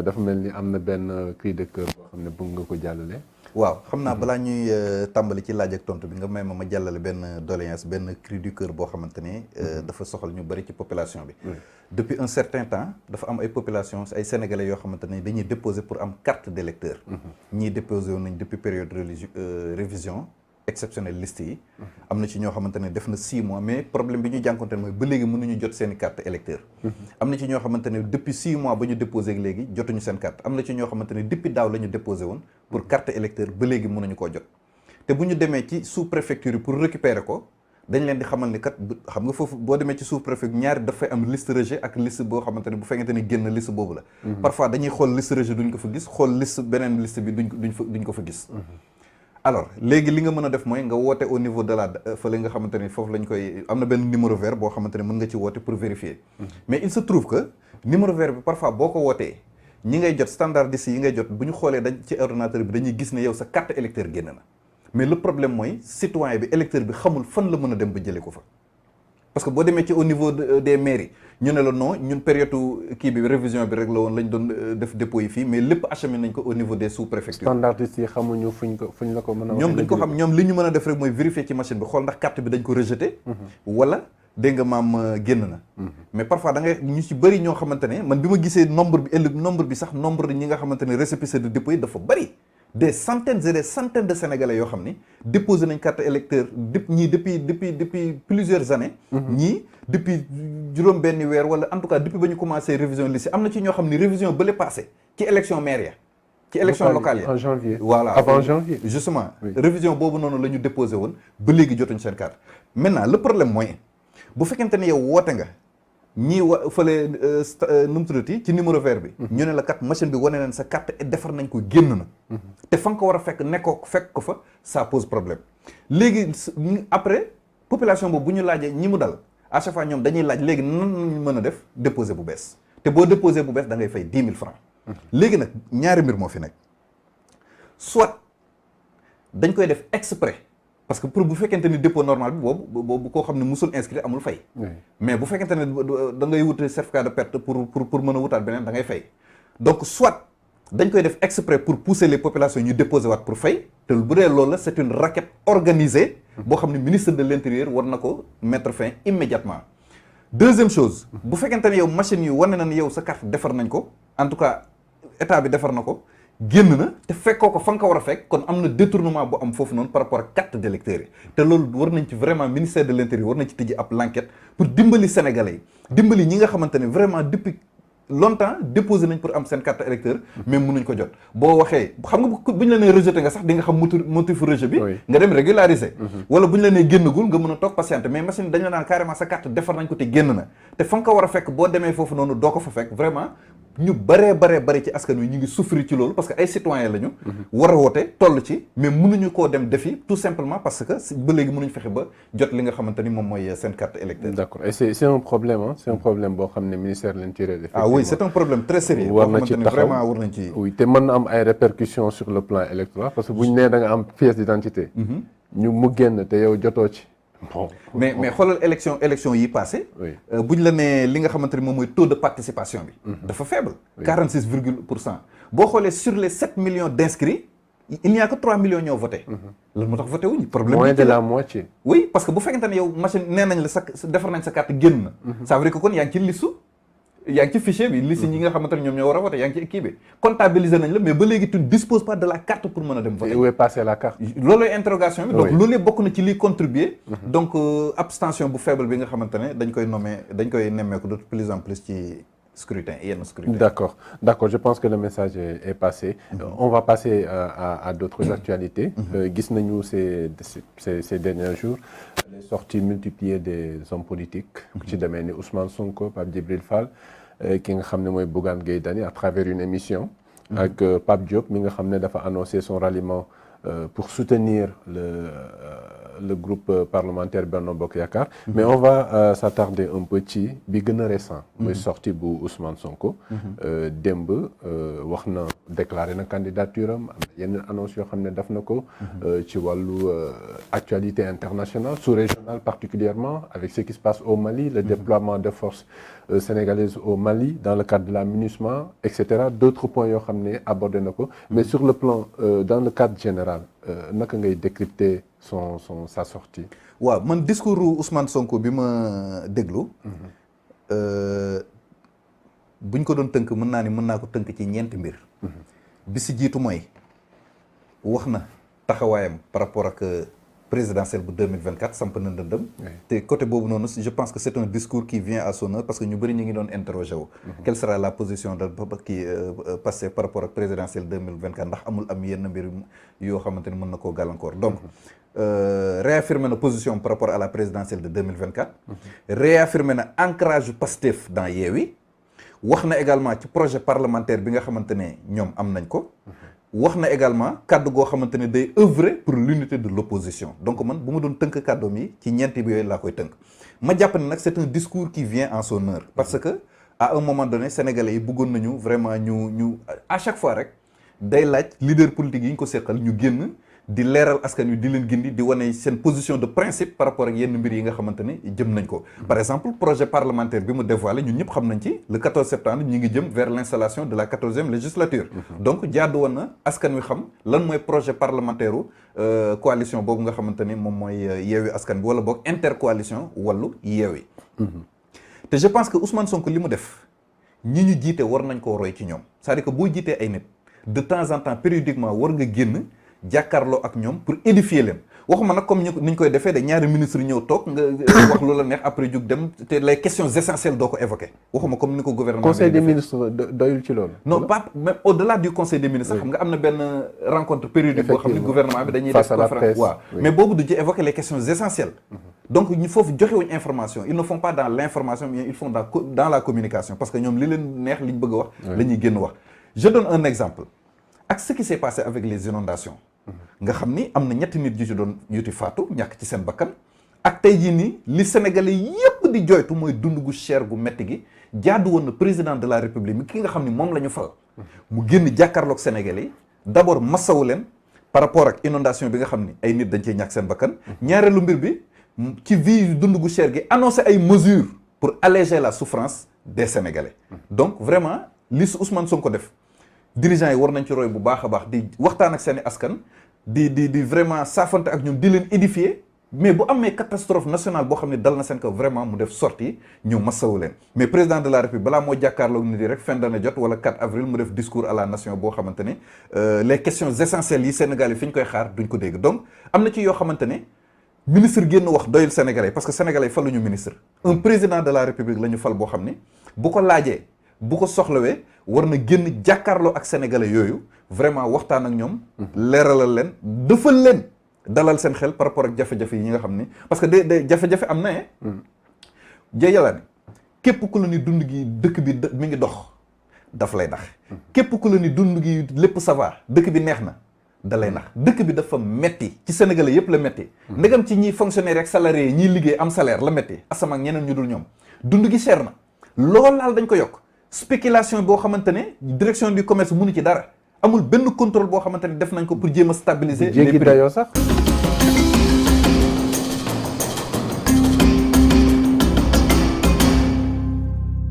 dafa mel ni am na benn cri de cœur boo xam ne bëgg nga ko jàllale. waaw xam naa balaa ñuy tàmbali ci laaj ak tontu bi nga may ma jàllale benn doléance benn cri du cœur boo xamante ne dafa soxal ñu bëri ci population bi. depuis un certain temps dafa am ay population ay sénégalais yoo xamante ne dañuy déposer pour am carte d'électeur. ñii déposé woon nañ depuis période révision exceptionnelle liste yi. am na ci ñoo xamante ne def na 6 mois mais problème bi ñu jànkoonte mooy ba léegi mënuñu jot seen carte électeur. am na ci ñoo xamante ne depuis 6 mois ba ñu déposé ak léegi jotuñu seen carte am na ci ñoo xamante ne depuis daaw la ñu déposé woon pour carte électeur ba léegi mënuñu koo jot. te bu ñu demee ci sous préfecture yi pour récupérer ko dañ leen di xamal ni kat xam nga foofu boo demee ci sous préfecture ñaari dafay am liste rejet ak liste boo xamante ne bu fekkente ni génn liste boobu la. parfois dañuy xool liste rejet duñ ko fa gis xool liste beneen liste bi duñ ko fa gis. alors léegi li nga mën a def mooy nga woote au niveau de la fële nga xamante ni foofu lañ koy am na benn numéro vert boo xamante ne mën nga ci woote pour vérifier. mais il se trouve que numéro vert bi parfois boo ko wootee ñi ngay jot standardiste yi ngay jot bu ñu xoolee dañ ci ordinateur bi dañuy gis ne yow sa carte électeur génn na mais le problème mooy citoyen bi électeur bi xamul fan la mën a dem ba jëlee ko fa. parce que boo demee ci au niveau des mairies ñu ne la non ñun période kii bi révision bi rek la woon lañ doon def dépôt yi fii mais lépp acheminé nañ ko au niveau des sous-préfectures. standardistes yi xamuñu fuñ la ko mën a. ñoom duñ ko xam ñoom li ñu mën a def rek mooy vérifier ci machine bi xool ndax carte bi dañ ko rejeté. wala dégg nga maam génn na. mais parfois da ngay ñu ci bëri ñoo xamante ne man bi ma gisee nombre bi sax nombre ñi nga xamante ne récépissé de dépôt yi dafa bëri. des centaines et des centaines de sénégalais yoo xam ni déposé nañ carte électeur ñii depuis plusieurs années. ñii depuis juróom benni weer wala en tout cas depuis ba ñu commencé révision liste am na ci ñoo xam ni révision bële passé ci élection maire ya ci élection locale ya en janvier. voilà avant janvier. justement révision boobu noonu la ñu déposé woon ba léegi jotuñ seen carte. maintenant le problème mooy bu fekkente ne yow woote nga. ñii fële nu mu tuddati ci numéro vert bi. ñu ne la kat machine bi wane nañ sa carte defar nañ ko génn na. te fa nga ko war a fekk fekk ko fa ça pose problème. léegi après population boobu bu ñu laajee ñi mu dal à chaque fois ñoom dañuy laaj léegi nan ñu mën a def déposer bu bees te boo déposer bu bees da ngay fay 10 000 francs. léegi nag ñaari mbir moo fi nekk soit dañ koy def exprès. parce que pour bu fekkente ni dépôt normal bi boobu koo xam ne musul inscrit amul fay. mais bu fekkente ne da ngay wute certificat de perte pour mën a wutaat beneen da ngay fay. donc soit dañ koy def exprès pour pousser les populations ñu déposer waat pour fay te bu dee loolu la c'est une raquette organisée. boo xam ne ministre de l'intérieur war na ko mettre fin immédiatement. deuxième chose. bu fekkente ne yow machine yi wane na ne yow sa carte defar nañ ko en tout cas état bi defar na ko. génn na te fekkoo ko fa nga ko war a fekk kon am na détournement bu am foofu noonu par rapport ak carte d'électeur yi te loolu war nañ ci vraiment ministère de l'intérieur war nañ ci tëjji ab l'enquête pour dimbali sénégalais yi dimbali ñi nga xamante ne vraiment depuis longtemps déposé nañ pour am seen carte électeur mais mënuñ ko jot boo waxee xam nga bu ñu la nee rejeté nga sax di nga xam motif rejet bi nga dem régulariser wala bu ñu la nee génnagul nga mën a toog patienter mais machine dañ la naan carrément sa carte defar nañ ko te génn na te fa nga ko war a fekk boo demee foofu noonu doo ko fa fekk vraiment ñu bari ci askan wi ñu ngi souffrir ci loolu parce que ay citoyens lañu. war a woote toll ci mais mënuñu koo dem defi tout simplement parce que ba léegi mënuñu fexe ba jot li nga xamante ni moom mooy seen carte électeur. d'accord et c'est un problème hein? C'est un problème boo xam ne ministère de l'Intérieur. Ah oui c'est un problème très sérieux. war na ci taxaw vraiment war nañ ci. oui te mën na am ay répercussions sur le plan électoral parce que bu ñu nee da nga am pièce d'identité. ñu mu génn te yow jotoo ci. Bon, mais xoolal élection yi passé bu ñu la nee li nga xamante ni moom mooy taux de participation bi dafa faible 46% boo xoolee sur les 7 millions d'inscrits il n'y a que 3 millions ñoo voté lan moo tax voté wuñu problème moins de la moitié oui parce que bu fekkente ne yow machine nee nañ la sa defar nañ sa carte génn na ça veut dire que kon yaa ngi ci listu yaa ngi ci fichier bi liste ñi nga xamante ne ñoom ñoo war a voté yaa ngi ci kii bi comptabiliser nañ la mais ba léegi tu ne disposes pas de la carte pour mën a dem voter. où est passée la carte. loolooy interrogation bi donc loolu bokk na ci liy contribuer donc abstention bu faible bi nga xamante ne dañ koy nemmeeku de plus en plus ci scrutin yenn scrutin. D'accord je pense que le message est passé. On va passer à d'autres actualités. Gis nañu ces derniers jours les sorties multipliées des hommes politiques ku ci demee ni Ousmane Sonko Pape Djibril Fall ki nga xam ne mooy Bougane Gueye Dany à travers une émission ak Pape Diop mi nga xam ne dafa annoncé son ralliement pour soutenir le groupe parlementaire Benno Bokk Yaakaar. Mais on va s'attarder un peu ci bi gën a récent. mooy sortie bu Ousmane Sonko. démb wax na déclaré na candidature am yenn annonce yoo xam ne def na ko. ci wàllu actualité internationale sous-régionale particulièrement avec ce qui se passe au Mali le déploiement de forces sénégalaises au Mali dans le cadre de la MINUSMA et cetera d'autres points yoo xam ne abordé na ko mais sur le plan dans le cadre général naka ngay décrypter sa sortie. waaw man discours Ousmane Sonko bi ma déglu. buñ ko doon tënk mën naa ko tënk ci ñeenti mbir. bi si jiitu mooy wax na taxawaayam par rapport ak présidentielle bu 2024 samp na ndëndëm. te côté boobu noonu je pense que c'est un discours qui vient à son heure parce que ñu bëri ñu ngi doon interroger wu. quelle sera la position de kii Pastef par rapport ak présidentielle 2024 ndax amul am yenn mbir yoo xamante ni mën na koo gàllankoor donc. réaffirmer na position par rapport à la présidentielle de 2024. réaffirmer na ancrage Pastef dans Yewwi. wax na également ci projet parlementaire bi nga xamante ne ñoom am nañ ko. wax na également kàddu goo xamante ne day œuvrer pour l'unité de l'opposition donc man bu ma doon tënk kàddoom yi ci ñeenti bi yooyu laa koy tënk. ma jàpp ne nag c'est un discours qui vient en son heure parce que à un moment donné sénégalais yi bëggoon nañu vraiment ñu à chaque fois rek day laaj leader politique yi ñu ko seqal ñu génn. di leeral askan wi di leen gindi di wane seen position de principe par rapport ak yenn mbir yi nga xamante ne jëm nañ ko par exemple projet parlementaire bi mu dévoilé ñun ñëpp xam nañ ci le 14 septembre ñu ngi jëm vers l'installation de la 14e législature donc jaadu woon na askan wi xam lan mooy projet parlementaire u coalition boobu nga xamante ni moom mooy Yewwi Askan Wi wala boog intercoalition Wallu Yewwi te je pense que Ousmane Sonko li mu def ñi ñu jiite war nañ koo roy ci ñoom c'est-à-dire que boo jiitee ay nit de temps en temps périodiquement war nga génn jàkkaarloo ak ñoom pour édifier leen waxuma nag comme ni ñu koy defee de ñaari ministre ñëw toog nga wax lu la neex après jug dem te les questions essentielles doo ko évoquer waxuma comme ni ko gouvernement conseil des ministres doyul ci loolu non pas même au-delà du conseil des ministres xam nga am na benn rencontre périodique boo xam ne gouvernement bi dañuy def conférence waaw mais boobu du ci évoquer les questions essentielles donc ñu foofu joxewuñ information ils ne font pas dans l'information mais ils font dans la communication parce que ñoom li leen neex li ñu bëgg a wax la ñuy génn wax je donne un exemple ak ce qui s'est passé avec les inondations nga xam ni am na ñetti nit yu ci doon yuti faatu ñàkk ci seen bakkan ak tey jii nii li sénégalais yépp di joytu mooy dund gu cher gu metti gi jaadu woon na président de la république mi ki nga xam ni moom la ñu fal mu génn jàkkaarloog sénégalais yi d'abord massawu leen par rapport ak inondation bi nga xam ni ay nit dañ cee ñàkk seen bakkan ñaareelu mbir bi ci vie dund gu cher gi annoncé ay mesures pour alléger la souffrance des sénégalais donc vraiment li su Ousmane Sonko def dirigeants yi war nañ ci roy bu baax a baax di waxtaan ak seeni askan di vraiment saafante ak ñoom di leen édifier mais bu amee catastrophe nationale boo xam ne dal na seen kaw vraiment mu def sortie ñëw masawu leen mais président de la république balaa moo jàkkaarloog nit yi rek fin d'année jot wala 4 avril mu def discours à la nation boo xamante ne les questions essentielles yi Sénégal yi fi ñu koy xaar duñ ko dégg donc am na ci yoo xamante ne ministre génn wax doyul sénégalais parce que sénégalais faluñu ministre un président de la république la ñu fal boo xam ne bu ko laajee bu ko soxlawee war na génn jàkkaarloo ak sénégalais yooyu vraiment waxtaan ak ñoom leeralal leen defal leen dalal seen xel par rapport ak jafe-jafe yi nga xam ni parce que de jafe-jafe am na yàlla ne képp ku la ni dund gi dëkk bi mi ngi dox daf lay nax képp ku la ni dund gi lépp ça va dëkk bi neex na da lay nax dëkk bi dafa metti ci sénégalais yépp la metti ndegam ci ñiy fonctionnaire ak salarié yi ñiy liggéey am salaire la metti asama ak ñeneen ñu dul ñoom dund gi cher na loolu laal dañ ko yokk spéculation boo xamante ne direction du commerce mënu ci dara amul benn contrôle boo xamante ne def nañ ko pour jéem a stabiliser les prix dayoo sax